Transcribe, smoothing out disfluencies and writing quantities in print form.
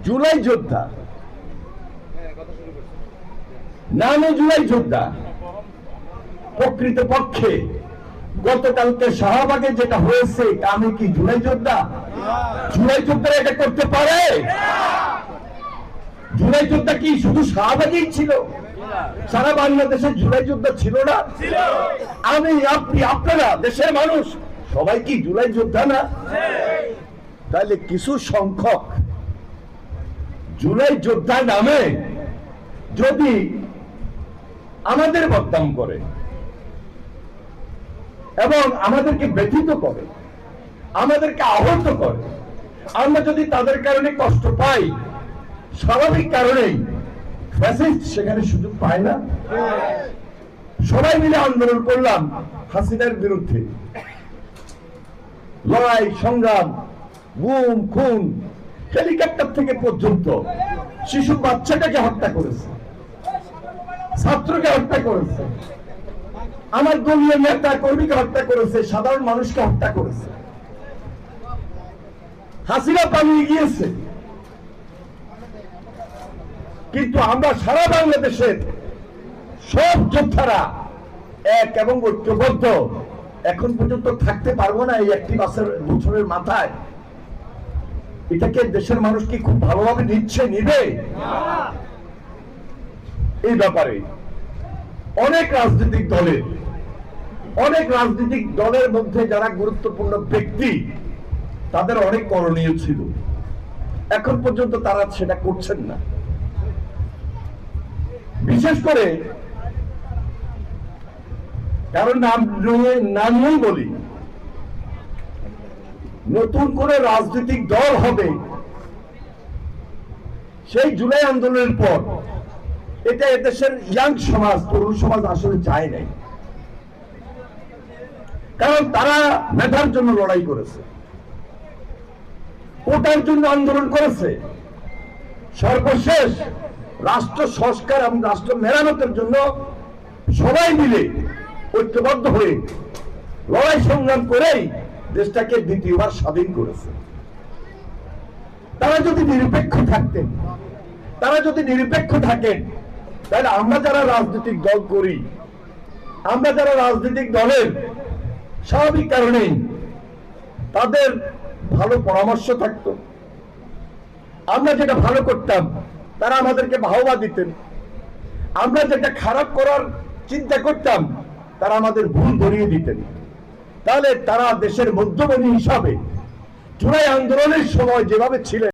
জুলাই যোদ্ধা, নামে জুলাই যোদ্ধা, প্রকৃতপক্ষে গতকালকে শাহবাগে যেটা হয়েছে আমি কি জুলাই যোদ্ধা? জুলাই যোদ্ধারা এটা করতে পারে? জুলাই যোদ্ধা কি শুধু শাহবাগেই ছিল? সারা বাংলাদেশে জুলাই যোদ্ধা ছিল না? আমি, আপনি, আপনারা, দেশের মানুষ সবাই কি জুলাই যোদ্ধা না? তাহলে কিছু সংখ্যক জুলাই যোদ্ধা নামে যদি আমাদের বদনাম করে এবং আমাদেরকে ব্যথিত করে, আমাদেরকে আহত করে, আমরা যদি তাদের কারণে কষ্ট পাই, স্বাভাবিক কারণেই ফ্যাসিস্ট সেখানে সুযোগ পায় না। সবাই মিলে আন্দোলন করলাম হাসিনার বিরুদ্ধে, লড়াই সংগ্রাম, গুম খুন, হেলিকপ্টার থেকে পর্যন্ত শিশু বাচ্চাটাকে হত্যা করেছে, ছাত্রকে হত্যা করেছে, আমার দলীয় নেতা কর্মীকে হত্যা করেছে, সাধারণ মানুষকে হত্যা করেছে। হাসিনা পালিয়ে গিয়েছে, কিন্তু আমরা সারা বাংলাদেশের সব যোদ্ধারা এক এবং ঐক্যবদ্ধ এখন পর্যন্ত থাকতে পারবো না এই একটি বছরের মাথায়। এটাকে দেশের মানুষ কি খুব ভালোভাবে নিবে? এই ব্যাপারে অনেক রাজনৈতিক দলের মধ্যে যারা গুরুত্বপূর্ণ ব্যক্তি, তাদের অনেক করণীয় ছিল, এখন পর্যন্ত তারা সেটা করছেন না। বিশেষ করে কারণ নাম নিয়েই বলি, নতুন করে রাজনৈতিক দল হবে সেই জুলাই আন্দোলনের পর, এটা এদেশের ইয়াং সমাজ, তরুণ সমাজ আসলে চায় নাই। কারণ তারা মেধার জন্য লড়াই করেছে, কোটার জন্য আন্দোলন করেছে, সর্বশেষ রাষ্ট্র সংস্কার এবং রাষ্ট্র মেরামতের জন্য সবাই মিলে ঐক্যবদ্ধ হয়ে লড়াই সংগ্রাম করেই দেশটাকে দ্বিতীয়বার স্বাধীন করেছে। তারা যদি নিরপেক্ষ থাকেন, তাহলে আমরা যারা রাজনৈতিক দল করি, আমরা যারা রাজনৈতিক দলের স্বাভাবিক কারণেই তাদের ভালো পরামর্শ থাকতো, আমরা যেটা ভালো করতাম তারা আমাদেরকে বাহবা দিতেন, আমরা যেটা খারাপ করার চিন্তা করতাম তারা আমাদের ভুল ধরিয়ে দিতেন। তাহলে তারা দেশের মধ্যমণি হিসাবে জুলাই আন্দোলনের সময় যেভাবে ছিলেন